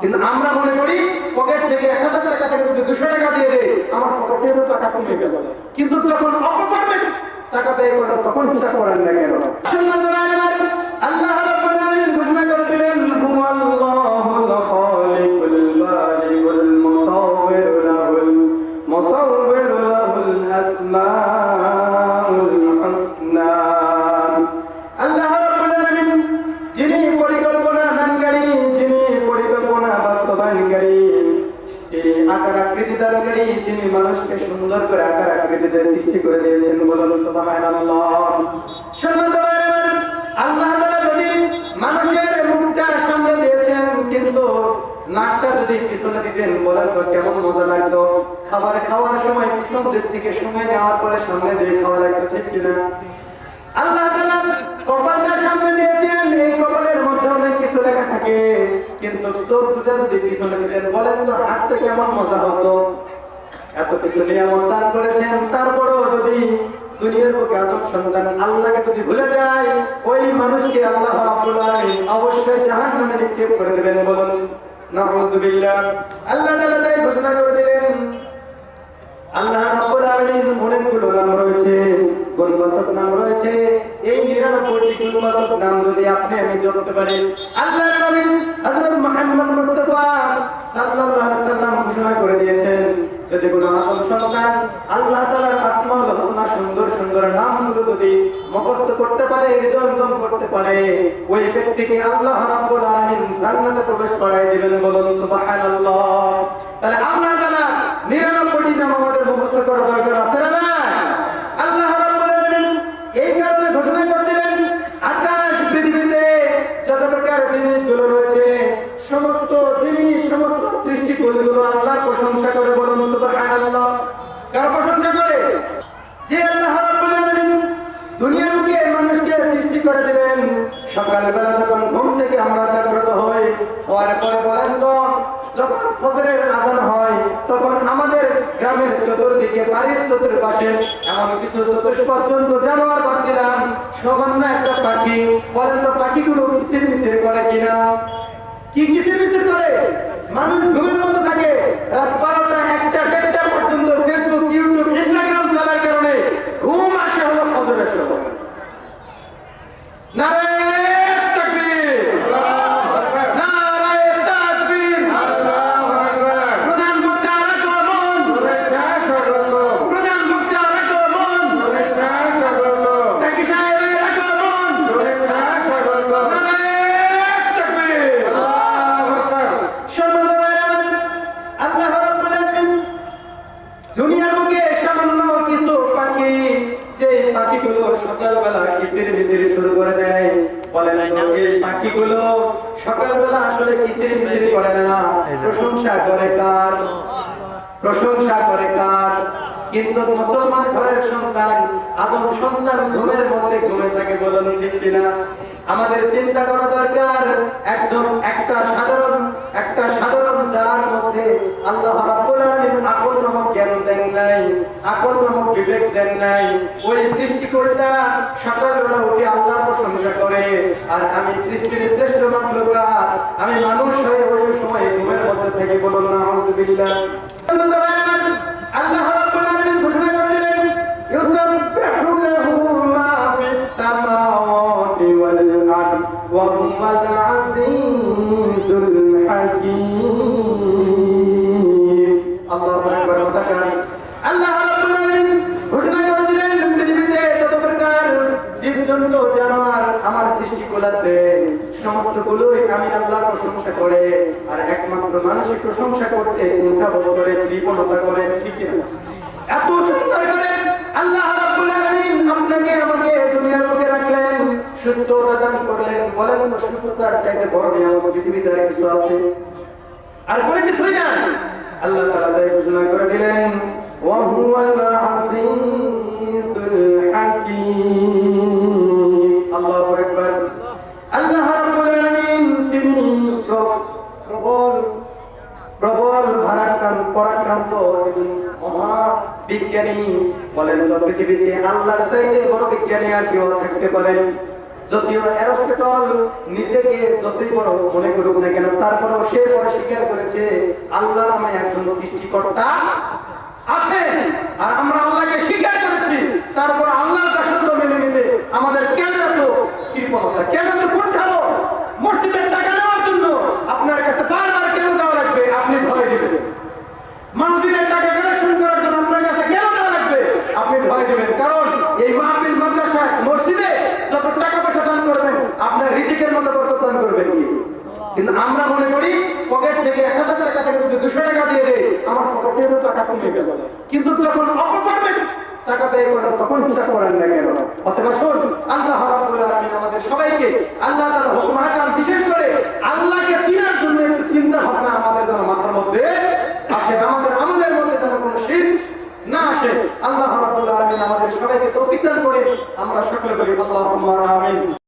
কিন্তু আমরা মনে করি পকেট থেকে 1000 টাকা থেকে যদি 200 টাকা দিয়ে দেয় আমার পকেট থেকে তো টাকা কমে গেল, কিন্তু যখন অপকর্মে টাকা ব্যয় করেন তখন হিসাব করেন না কেন? আল্লাহ রাব্বুল আলামিন ঘোষণা করে দিলেন হুয়াল্লাহুল খালিকুল বারিকুল মুসাওবিরু লাহুল আসমাউল হুসনা। আল্লাহ রাব্বুল আলামিন যিনি পরিকল্পনা দানকারী, যিনি পরিকল্পনা বাস্তবায়নকারী, তিনি আকার আকৃতি দানকারী, তিনি মানুষকে সুন্দর করে আকার আকৃতিতে সৃষ্টি করে দিয়েছেন। বলুন সুবহানাল্লাহ। সম্মানিত ভাইরা, আল্লাহ তাআলা যদি মানুষের মুখটা সামনে দিয়েছেন কিন্তু নাকটা যদি পিছনে দিতেন বলেন তো কেমন মজা লাগতো? খাবার খাওয়ার সময় পিছন দিক থেকে সময় নেওয়ার পরে সামনে দিয়ে খাওয়া লাগতো, ঠিক কিনা? আল্লাহ তাআলা কপালটা সামনে দিয়েছেন, এই কপালের মধ্যে অনেক কিছু লেখা থাকে, কিন্তু চোখ দুটো যদি পিছনে দিতেন বলেন তো হাঁটতে কেমন মজা হতো? এত কিছু নিয়ামত দান করেছেন, তারপরেও যদি দুনিয়ার বুকে আদম সন্তান আল্লাহকে যদি ভুলে যায়, ওই মানুষকে আল্লাহ রাব্বুল আলামিন অবশ্যই জাহান্নামে নিক্ষেপ করে দেবেন। বলুন নাউযুবিল্লাহ। আল্লাহ তাআলা তাই ঘোষণা করে দিলেন। আল্লাহ রাব্বুল আলামিন অনেকগুলো নাম রয়েছে, গুণবাচক নাম রয়েছে। এই 99টি গুণবাচক নাম যদি আপনি আমি জপতে পারি, আল্লাহর নবী হযরত মুহাম্মদ মুস্তাফা সাল্লাল্লাহু আলাইহি ওয়াসাল্লাম ঘোষণা করে দিয়েছেন, যদি কোনো আদম সন্তান আল্লাহ তাআলার আসমাউল হুসনা সুন্দর সুন্দর নামগুলো যদি মুখস্থ করতে পারে, হৃদয়ঙ্গম করতে পারে, ওই ব্যক্তিকে আল্লাহ রাব্বুল আলামিন জান্নাতে প্রবেশ করায় দিবেন। বলুন সুবহানাল্লাহ। তাহলে আল্লাহ তাআলা 99টি নাম আমাদের মুখস্থ করা দরকার আছে না? আল্লাহ রাব্বুল আলামিন এই কারণে ঘোষণা করে দিলেন, আকাশ পৃথিবীতে যত প্রকার জিনিসগুলো রয়েছে, সমস্ত জিনিস, সমস্ত সৃষ্টিগুলো আল্লাহর প্রশংসা করে। বলুন সুবহানাল্লাহ। কার প্রশংসা করে? যে আল্লাহ রাব্বুল আলামিন দুনিয়ার বুকে মানুষকে সৃষ্টি করে দিলেন। সকালবেলা যখন ঘুম থেকে আমরা জাগ্রত হই, হওয়ার পরে বলেন তো যখন ফজরের আযান হয় তখন আমাদের গ্রামের চতুর্দিকে, বাড়ির চতুর্পাশে এমন কিছু চতুষ্পদ জন্তু জানোয়ার বাদ দিলাম, সামান্য একটা পাখি, বলেন তো পাখিগুলো কিসির মিসির করে কিনা? কি কিসির মিসির করে? মানুষ ঘুমের মতো থাকে, রাত 12টা 1টা 1:30টা পর্যন্ত ফেসবুক, ইউটিউব, ইনস্টাগ্রাম চালার কারণে ঘুম আসে হলো ফজরের সময়। নারায়ে তাকবীর, আল্লাহু আকবার, নারায়ে তাকবীর, আল্লাহু আকবার। প্রধান বক্তা আগমন, শুভেচ্ছা স্বাগত। প্রধান বক্তা আগমন, শুভেচ্ছা স্বাগত। তাকি সাহেবের আগমন, শুভেচ্ছা স্বাগত। নারায়ে তাকবীর, আল্লাহু আকবার। সম্মানিত ভাইরা, আল্লাহ রাব্বুল আলামিন দুনিয়ার বুকে সামান্য কিছু পাখি, যে পাখিগুলো সকালবেলা কিচির মিচির শুরু করে দেয়, বলেন এই পাখিগুলো সকালবেলা আসলে কিচির মিচির করে না, প্রশংসা করে কার? প্রশংসা করে কার? কিন্তু মুসলমান ঘরের সন্তান আদম সন্তান ঘুমের মধ্যে ঘুমে থাকে। বলুন ঠিক কিনা? আমাদের চিন্তা করা দরকার, একটা সাধারণ যার মধ্যে আল্লাহ রাব্বুল আলামিন আকল নামক জ্ঞান দেন নাই, আকল নামক বিবেক দেন নাই, ওই সৃষ্টিকর্তা সকালবেলা উঠে আল্লাহর প্রশংসা করে, আর আমি সৃষ্টির শ্রেষ্ঠ মাখলুকাত, আমি মানুষ হয়ে ওই সময় ঘুমের মধ্যে থেকে। বলুন নাউযুবিল্লাহ। আল্লাহ রাব্বুল আলামিন ঘোষণা করে দিলেন, ইউসাব্বিহু লাহু মা ফিস সামাওয়াতি ওয়াল আরদ ওয়া হুয়াল আজিজুল হাকীম। আল্লাহু আকবার। আল্লাহ রাব্বুল আলামিন ঘোষণা করে দিলেন, পৃথিবীতে যত প্রকার জীবজন্তু জানোয়ার আমার সৃষ্টিকুল আছে, সমস্তগুলোই আমি আল্লাহর প্রশংসা করে, আর একমাত্র মানুষের প্রশংসা করতে কুণ্ঠাবোধ করে, বিপন্নতা করে, ঠিক না? এত সুন্দর করে আল্লাহ রাব্বুল আলামিন আপনাকে আমাকে দুনিয়ার বুকে রাখলেন, সুস্থতা দান করলেন। বলেন তো সুস্থতার চাইতে বড় নিয়ামত পৃথিবীতে আর কিছু আছে? আর কোনো কিছুই না। আল্লাহ তাআলা তাই ঘোষণা করে দিলেন, ওয়া হুয়াল আজিজুল হাকীম। আল্লাহু আকবার। আল্লাহ রাব্বুল আলামিন তিনি প্রবল পরাক্রান্ত এবং মহা বিজ্ঞানী। বলেন তো পৃথিবীতে আল্লাহর চাইতে বড় বিজ্ঞানী আর কেউ থাকতে পারেন? যদিও অ্যারিস্টটল নিজেকে যতই বড় মনে করুক না কেন, তারপরেও সে পরে স্বীকার করেছে আল্লাহ নামে একজন সৃষ্টিকর্তা আছে। আর আমরা আল্লাহকে স্বীকার করেছি, তারপর আল্লাহর দাসত্ব মেনে নিতে আমাদের কেন এত কৃপণতা, কেন এত কুণ্ঠালো? মসজিদের টাকা নেওয়ার জন্য আপনার কাছে বারবার কেন যাওয়া লাগবে? আপনি ভয় দিবেন। মাহফিলের টাকা কালেকশন করার জন্য আপনার কাছে কেন যাওয়া লাগবে? আপনি ভয় দিবেন। কারণ এই মাহফিল, মাদ্রাসা, মসজিদে যত টাকা পয়সা দান করবেন আপনার রিজিকের মতো বরকত দান করবেন কি? কিন্তু আমরা মনে করি পকেট থেকে 1000 টাকা থেকে যদি 200 টাকা দিয়ে দেয় আমার পকেট থেকে টাকা কমে গেল। কিন্তু যখন অপকর্মে টাকা ব্যয় করেন তখন হিসাব করেন না কেন? অতএব শুন, আল্লাহ রাব্বুল আলামিন আমাদের সবাইকে আল্লাহ তাআলার হুকুম হাকাম, বিশেষ করে আল্লাহকে চিনার জন্য একটু চিন্তা ভাবনা আমাদের যেন মাথার মধ্যে আসে, আমাদের আমলের মধ্যে যেন কোনো শিরক না আসে। আল্লাহ রাব্বুল আলামিন আমাদের সবাইকে তৌফিক দান করে। আমরা সকলে বলি আল্লাহুম্মা আমিন।